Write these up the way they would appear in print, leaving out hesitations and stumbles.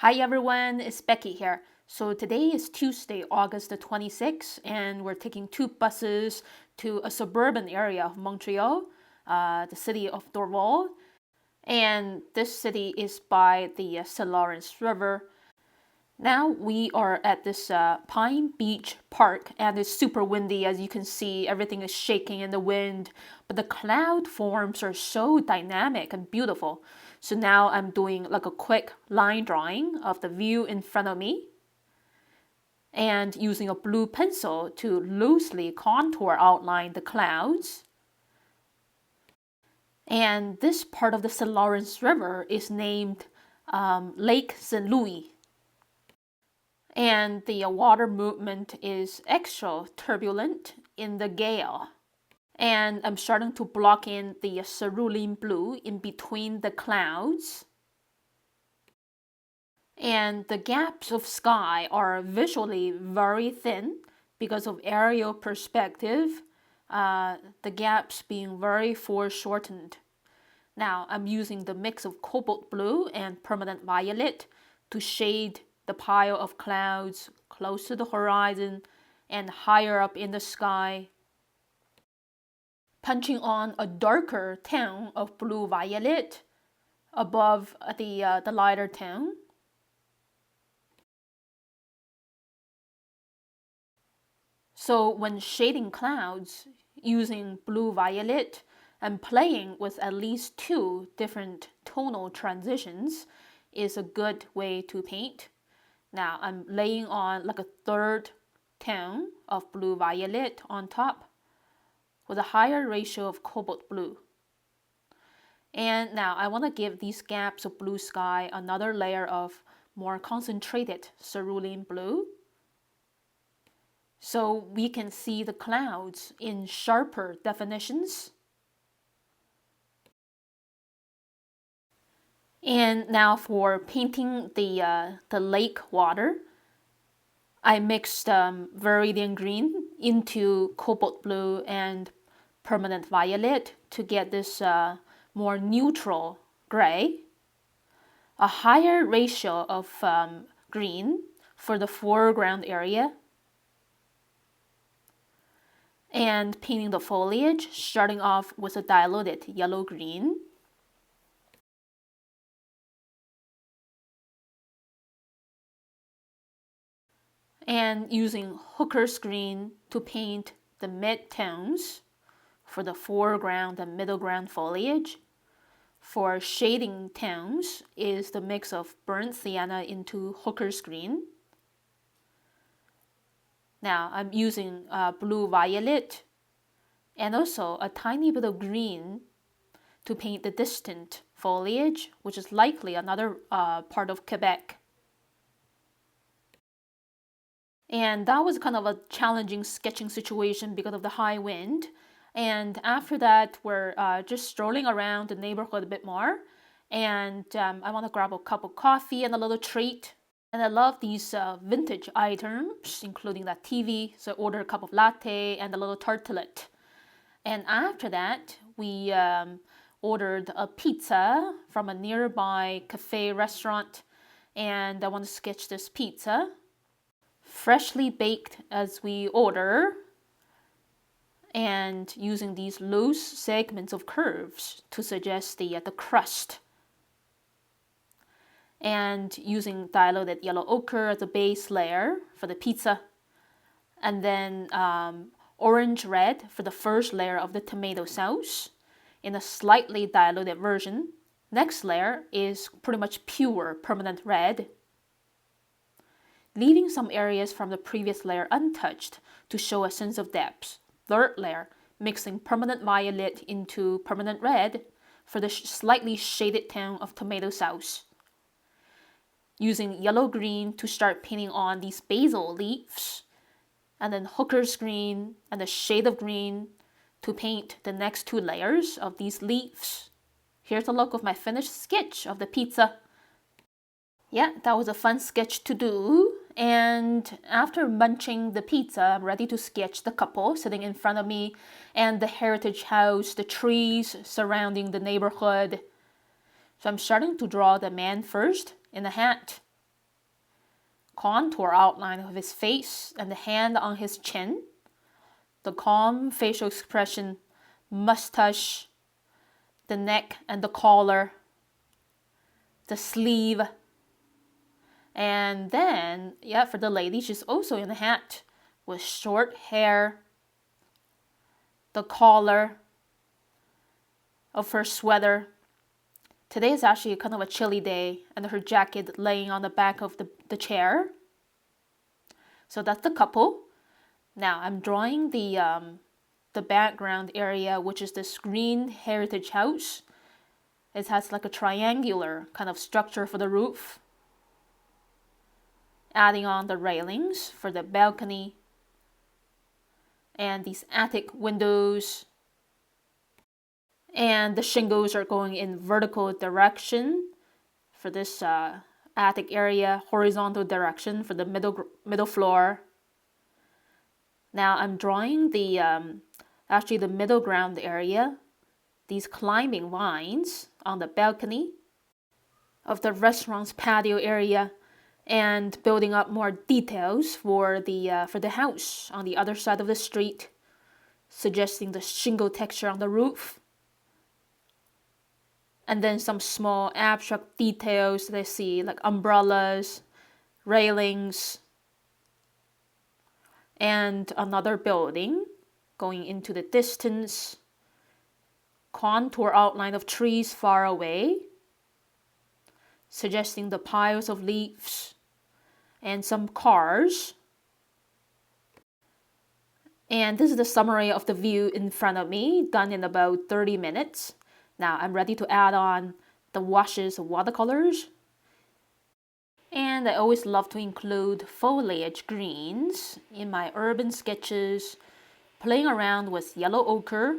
Hi everyone, it's Becky here. So today is Tuesday, August the 26th, and we're taking two buses to a suburban area of Montreal, the city of Dorval. And this city is by the St. Lawrence River. Now we are at this Pine Beach Park, and it's super windy. As you can see, everything is shaking in the wind, but the cloud forms are so dynamic and beautiful. So now I'm doing like a quick line drawing of the view in front of me and using a blue pencil to loosely contour outline the clouds. And this part of the St. Lawrence River is named Lake St. Louis. And the water movement is extra turbulent in the gale. And I'm starting to block in the cerulean blue in between the clouds. And the gaps of sky are visually very thin because of aerial perspective, the gaps being very foreshortened. Now I'm using the mix of cobalt blue and permanent violet to shade the pile of clouds close to the horizon and higher up in the sky, punching on a darker tone of blue-violet above the lighter tone. So when shading clouds using blue-violet and playing with at least two different tonal transitions is a good way to paint. Now I'm laying on like a third tone of blue-violet on top with a higher ratio of cobalt blue. And now I want to give these gaps of blue sky another layer of more concentrated cerulean blue, so we can see the clouds in sharper definitions. And now for painting the lake water, I mixed viridian green into cobalt blue and permanent violet to get this more neutral gray. A higher ratio of green for the foreground area. And painting the foliage, starting off with a diluted yellow-green. And using Hooker's green to paint the mid-tones for the foreground and middle ground foliage. For shading tones is the mix of burnt sienna into Hooker's green. Now I'm using blue-violet and also a tiny bit of green to paint the distant foliage, which is likely another part of Quebec. And that was kind of a challenging sketching situation because of the high wind. And after that, we're just strolling around the neighborhood a bit more. And I want to grab a cup of coffee and a little treat. And I love these vintage items, including that TV. So I ordered a cup of latte and a little tartlet. And after that, we ordered a pizza from a nearby cafe restaurant. And I want to sketch this pizza. Freshly baked as we order, and using these loose segments of curves to suggest the crust, and using diluted yellow ochre as a base layer for the pizza, and then orange red for the first layer of the tomato sauce in a slightly diluted version. Next layer is pretty much pure permanent red, leaving some areas from the previous layer untouched to show a sense of depth. Third layer, mixing permanent violet into permanent red for the slightly shaded tone of tomato sauce. Using yellow-green to start painting on these basil leaves, and then Hooker's green and a shade of green to paint the next two layers of these leaves. Here's a look of my finished sketch of the pizza. Yeah, that was a fun sketch to do. And after munching the pizza, I'm ready to sketch the couple sitting in front of me and the heritage house, the trees surrounding the neighborhood. So I'm starting to draw the man first in a hat. contour outline of his face and the hand on his chin, the calm facial expression, mustache, the neck and the collar, the sleeve. And then, yeah, for the lady, she's also in a hat with short hair, the collar of her sweater. Today is actually kind of a chilly day, and her jacket laying on the back of the chair. So that's the couple. Now I'm drawing the background area, which is this green heritage house. It has like a triangular kind of structure for the roof. Adding on the railings for the balcony and these attic windows. And the shingles are going in vertical direction for this attic area, horizontal direction for the middle floor. Now I'm drawing actually the middle ground area, these climbing vines on the balcony of the restaurant's patio area, and building up more details for the house on the other side of the street, suggesting the shingle texture on the roof. And then some small abstract details that I see, like umbrellas, railings, and another building going into the distance, contour outline of trees far away, suggesting the piles of leaves, and some cars. And this is the summary of the view in front of me, done in about 30 minutes. Now I'm ready to add on the washes of watercolors. And I always love to include foliage greens in my urban sketches, playing around with yellow ochre,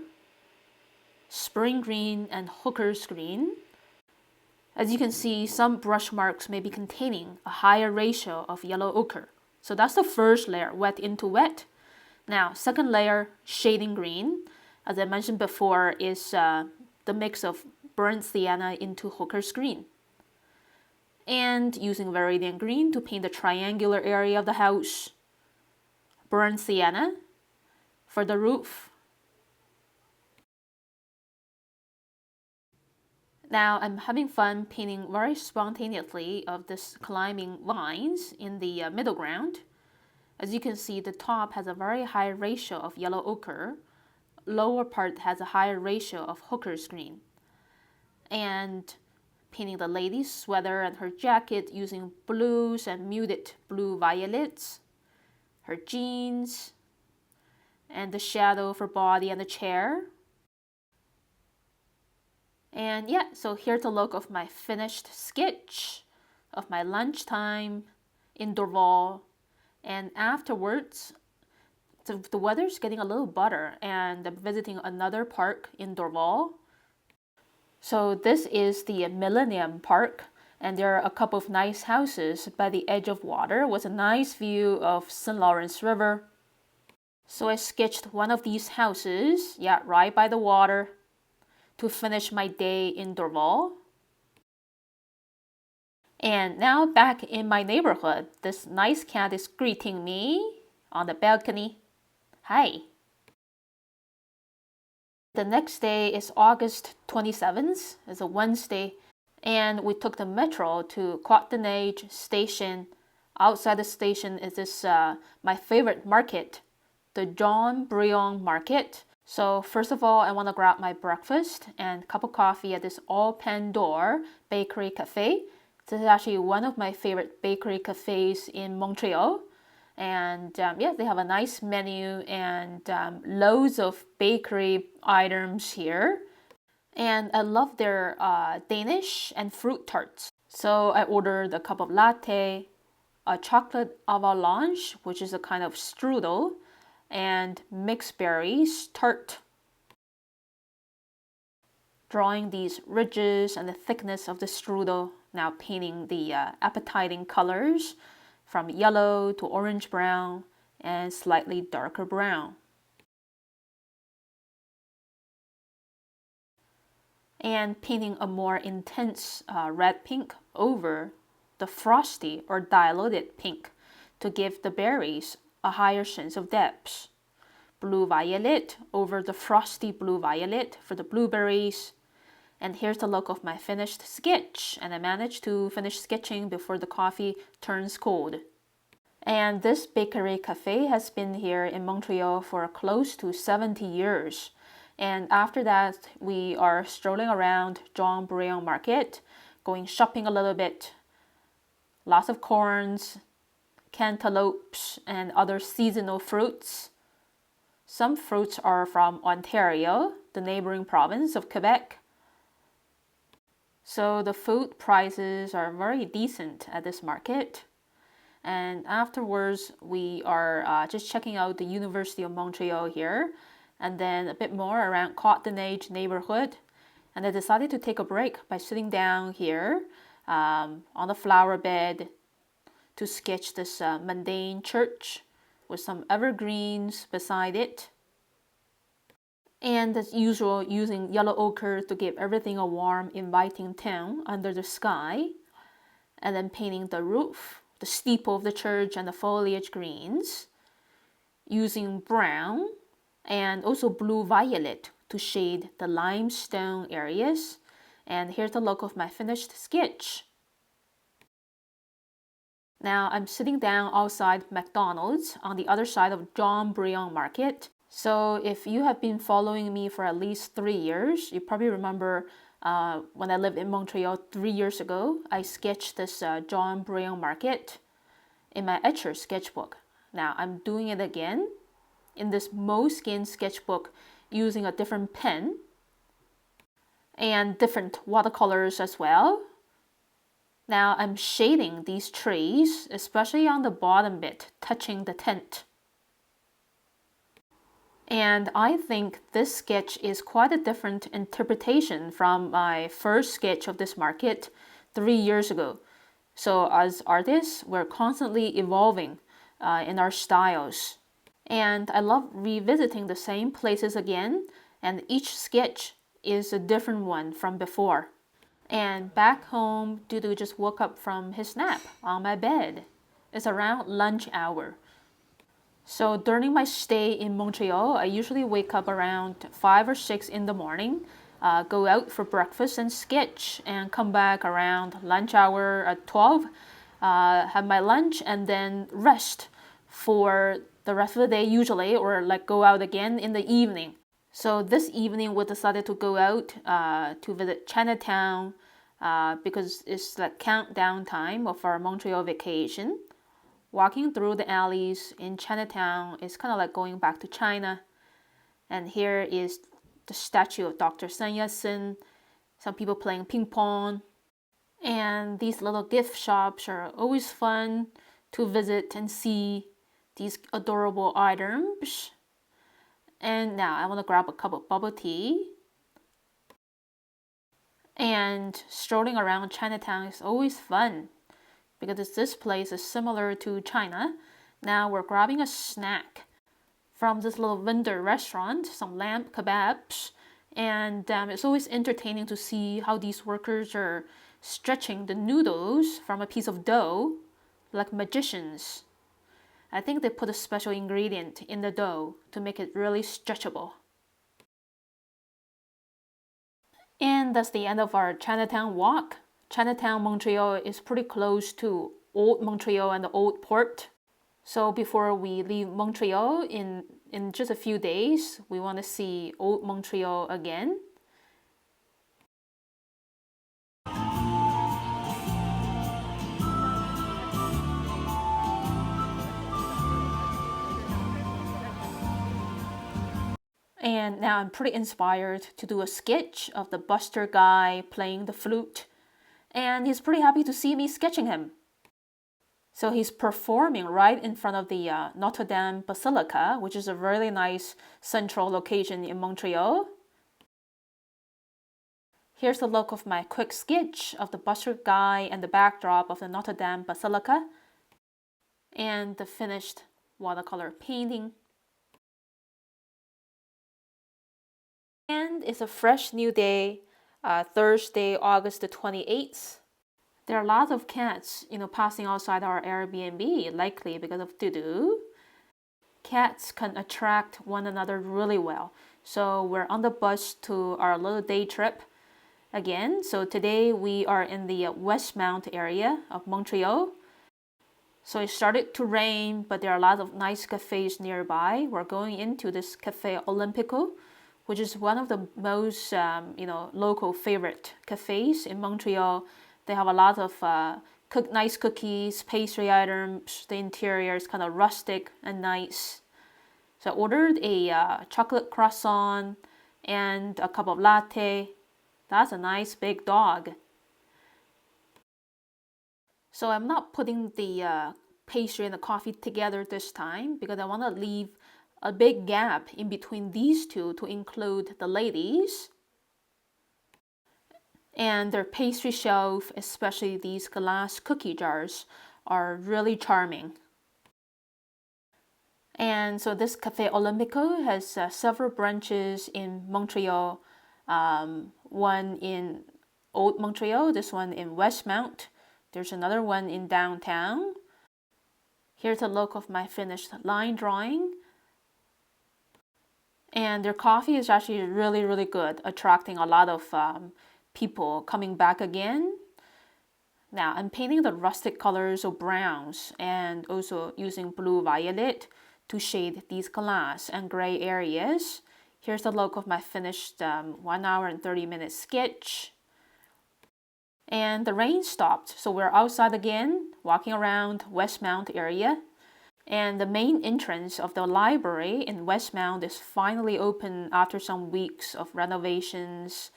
spring green, and hooker's green. As you can see, some brush marks may be containing a higher ratio of yellow ochre. So that's the first layer, wet into wet. Now, second layer, shading green, as I mentioned before, is the mix of burnt sienna into hooker's green. And using Viridian green to paint the triangular area of the house. Burnt sienna for the roof. Now I'm having fun painting very spontaneously of this climbing vines in the middle ground. As you can see, the top has a very high ratio of yellow ochre. Lower part has a higher ratio of hooker's green. And painting the lady's sweater and her jacket using blues and muted blue violets. Her jeans and the shadow of her body and the chair. And yeah, so here's a look of my finished sketch of my lunchtime in Dorval. And afterwards, the weather's getting a little better, and I'm visiting another park in Dorval. So this is the Millennium Park, and there are a couple of nice houses by the edge of water with a nice view of St. Lawrence River. So I sketched one of these houses, yeah, right by the water, to finish my day in Dorval. And now back in my neighborhood, this nice cat is greeting me on the balcony. Hi. The next day is August 27th, it's a Wednesday, and we took the metro to Quaternage Station. Outside the station is this my favorite market, the John Brion Market. So first of all, I want to grab my breakfast and cup of coffee at this All Pandore Bakery Cafe. This is actually one of my favorite bakery cafes in Montreal. And yeah, they have a nice menu and loads of bakery items here. And I love their Danish and fruit tarts. So I ordered a cup of latte, a chocolate avalanche, which is a kind of strudel, and mixed berries tart. Drawing these ridges and the thickness of the strudel, now painting the appetizing colors from yellow to orange brown and slightly darker brown. And painting a more intense red pink over the frosty or diluted pink to give the berries a higher sense of depth. Blue violet over the frosty blue violet for the blueberries. And here's the look of my finished sketch, and I managed to finish sketching before the coffee turns cold. And this bakery cafe has been here in Montreal for close to 70 years. And after that, we are strolling around Jean Bouillon Market, going shopping a little bit. Lots of corns, cantaloupes, and other seasonal fruits. Some fruits are from Ontario, the neighboring province of Quebec. So the food prices are very decent at this market. And afterwards, we are just checking out the University of Montreal here, and then a bit more around Cotton Age neighborhood. And I decided to take a break by sitting down here on the flower bed to sketch this mundane church with some evergreens beside it. And as usual, using yellow ochre to give everything a warm, inviting tone under the sky. And then painting the roof, the steeple of the church, and the foliage greens. Using brown and also blue violet to shade the limestone areas. And here's the look of my finished sketch. Now I'm sitting down outside McDonald's on the other side of Jean Bouillon Market. So if you have been following me for at least 3 years, you probably remember when I lived in Montreal 3 years ago, I sketched this Jean Bouillon Market in my Etcher sketchbook. Now I'm doing it again in this Moleskine sketchbook using a different pen and different watercolors as well. Now I'm shading these trees, especially on the bottom bit, touching the tent. And I think this sketch is quite a different interpretation from my first sketch of this market 3 years ago. So as artists, we're constantly evolving in our styles. And I love revisiting the same places again, and each sketch is a different one from before. And back home, Dudu just woke up from his nap on my bed. It's around lunch hour. So during my stay in Montreal, I usually wake up around 5 or 6 in the morning, go out for breakfast and sketch, and come back around lunch hour at 12, have my lunch, and then rest for the rest of the day usually, or like go out again in the evening. So this evening we decided to go out to visit Chinatown because it's like countdown time of our Montreal vacation. Walking through the alleys in Chinatown is kind of like going back to China. And here is the statue of Dr. Sun Yat-sen, some people playing ping pong. And these little gift shops are always fun to visit and see these adorable items. And now I want to grab a cup of bubble tea. And strolling around Chinatown is always fun because this place is similar to China. Now we're grabbing a snack from this little vendor restaurant, some lamb kebabs. And it's always entertaining to see how these workers are stretching the noodles from a piece of dough like magicians. I think they put a special ingredient in the dough to make it really stretchable. And that's the end of our Chinatown walk. Chinatown, Montreal is pretty close to Old Montreal and the Old Port. So before we leave Montreal in just a few days, we want to see Old Montreal again. And now I'm pretty inspired to do a sketch of the Busker guy playing the flute. And he's pretty happy to see me sketching him. So he's performing right in front of the Notre Dame Basilica, which is a really nice central location in Montreal. Here's a look of my quick sketch of the Busker guy and the backdrop of the Notre Dame Basilica. And the finished watercolor painting. And it's a fresh new day, Thursday, August the 28th. There are lots of cats, passing outside our Airbnb, likely because of Dudu. Cats can attract one another really well. So we're on the bus to our little day trip again. So today we are in the Westmount area of Montreal. So it started to rain, but there are a lot of nice cafes nearby. We're going into this Cafe Olympico, which is one of the most, local favorite cafes in Montreal. They have a lot of nice cookies, pastry items. The interior is kind of rustic and nice. So I ordered a chocolate croissant and a cup of latte. That's a nice big dog. So I'm not putting the pastry and the coffee together this time because I want to leave a big gap in between these two to include the ladies. And their pastry shelf, especially these glass cookie jars, are really charming. And so this Cafe Olympico has several branches in Montreal, one in Old Montreal, this one in Westmount. There's another one in downtown. Here's a look of my finished line drawing. And their coffee is actually really, really good, attracting a lot of people coming back again. Now I'm painting the rustic colors of browns and also using blue violet to shade these glass and gray areas. Here's the look of my finished 1 hour and 30-minute sketch. And the rain stopped, so we're outside again, walking around Westmount area. And the main entrance of the library in Westmount is finally open after some weeks of renovations.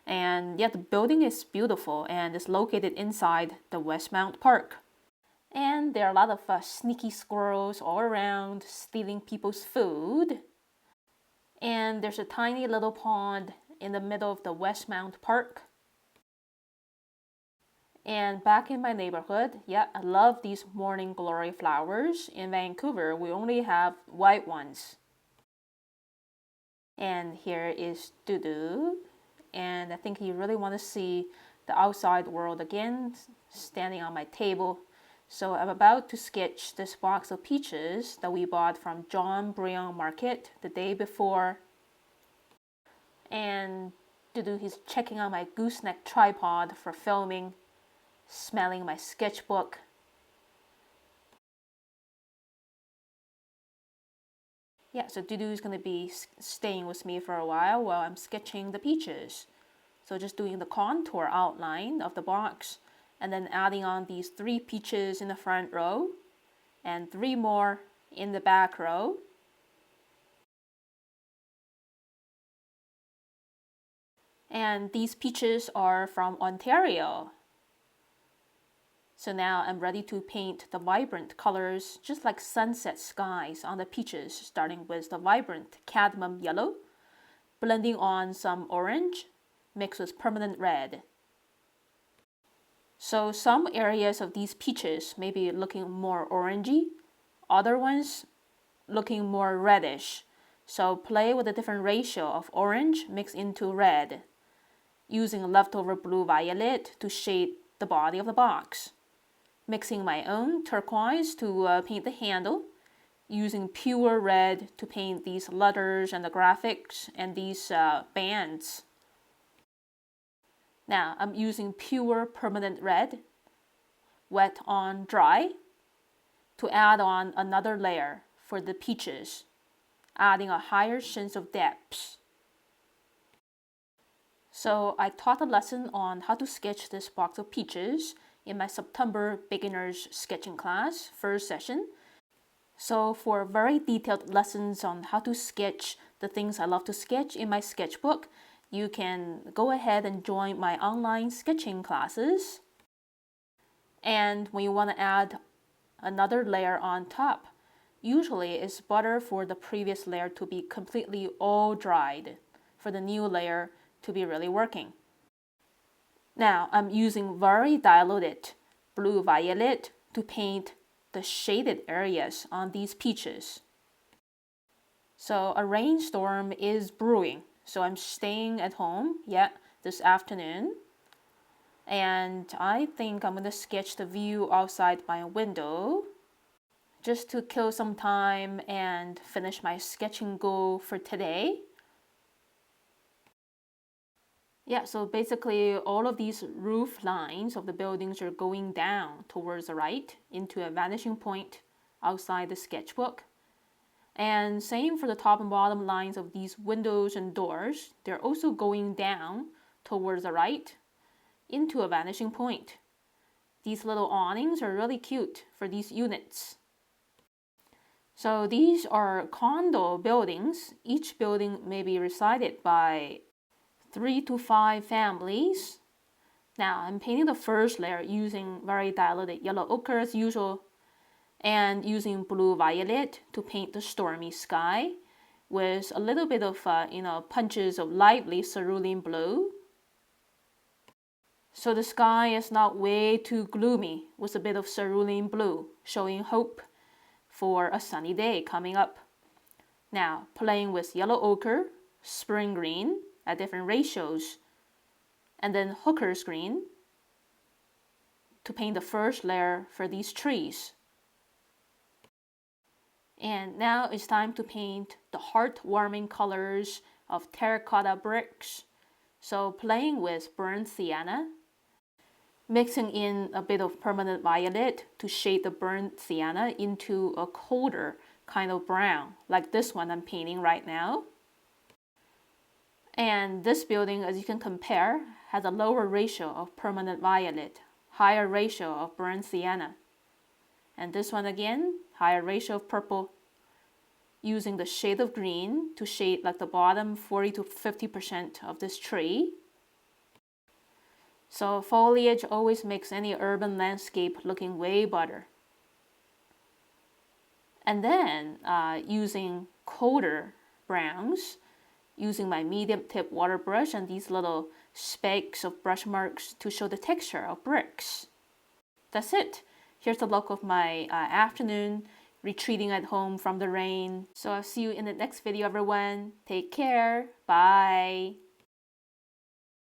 And yeah, the building is beautiful and is located inside the Westmount Park. And there are a lot of sneaky squirrels all around stealing people's food. And there's a tiny little pond in the middle of the Westmount Park. And back in my neighborhood, yeah, I love these morning glory flowers. In Vancouver, we only have white ones. And here is Dudu. And I think he really wants to see the outside world again, standing on my table. So I'm about to sketch this box of peaches that we bought from John Brion Market the day before. And Dudu, he's checking out my gooseneck tripod for filming, smelling my sketchbook. Yeah, so Dudu is going to be staying with me for a while I'm sketching the peaches. So just doing the contour outline of the box and then adding on these 3 peaches in the front row and 3 more in the back row. And these peaches are from Ontario. So now I'm ready to paint the vibrant colors, just like sunset skies on the peaches, starting with the vibrant cadmium yellow, blending on some orange, mixed with permanent red. So some areas of these peaches may be looking more orangey, other ones looking more reddish. So play with a different ratio of orange mixed into red, using leftover blue violet to shade the body of the box. Mixing my own turquoise to paint the handle, using pure red to paint these letters and the graphics and these bands. Now I'm using pure permanent red, wet on dry, to add on another layer for the peaches, adding a higher sense of depth. So I taught a lesson on how to sketch this box of peaches in my September beginners sketching class, first session. So for very detailed lessons on how to sketch the things I love to sketch in my sketchbook, you can go ahead and join my online sketching classes. And when you want to add another layer on top, usually it's better for the previous layer to be completely all dried, for the new layer to be really working. Now I'm using very diluted blue violet to paint the shaded areas on these peaches. So a rainstorm is brewing, so I'm staying at home, this afternoon. And I think I'm gonna sketch the view outside my window just to kill some time and finish my sketching goal for today. Yeah, so basically all of these roof lines of the buildings are going down towards the right into a vanishing point outside the sketchbook. And same for the top and bottom lines of these windows and doors. They're also going down towards the right into a vanishing point. These little awnings are really cute for these units. So these are condo buildings. Each building may be resided by 3 to 5 families. Now I'm painting the first layer using very diluted yellow ochre as usual and using blue violet to paint the stormy sky with a little bit of punches of lively cerulean blue. So the sky is not way too gloomy with a bit of cerulean blue, showing hope for a sunny day coming up. Now, playing with yellow ochre, spring green at different ratios, and then hooker's green to paint the first layer for these trees. And now it's time to paint the heartwarming colors of terracotta bricks. So playing with burnt sienna, mixing in a bit of permanent violet to shade the burnt sienna into a colder kind of brown, like this one I'm painting right now. And this building, as you can compare, has a lower ratio of permanent violet, higher ratio of burnt sienna. And this one again, higher ratio of purple, using the shade of green to shade like the bottom 40 to 50% of this tree. So foliage always makes any urban landscape looking way better. And then using colder browns, using my medium tip water brush and these little specks of brush marks to show the texture of bricks. That's it. Here's the look of my afternoon, retreating at home from the rain. So I'll see you in the next video, everyone. Take care. Bye.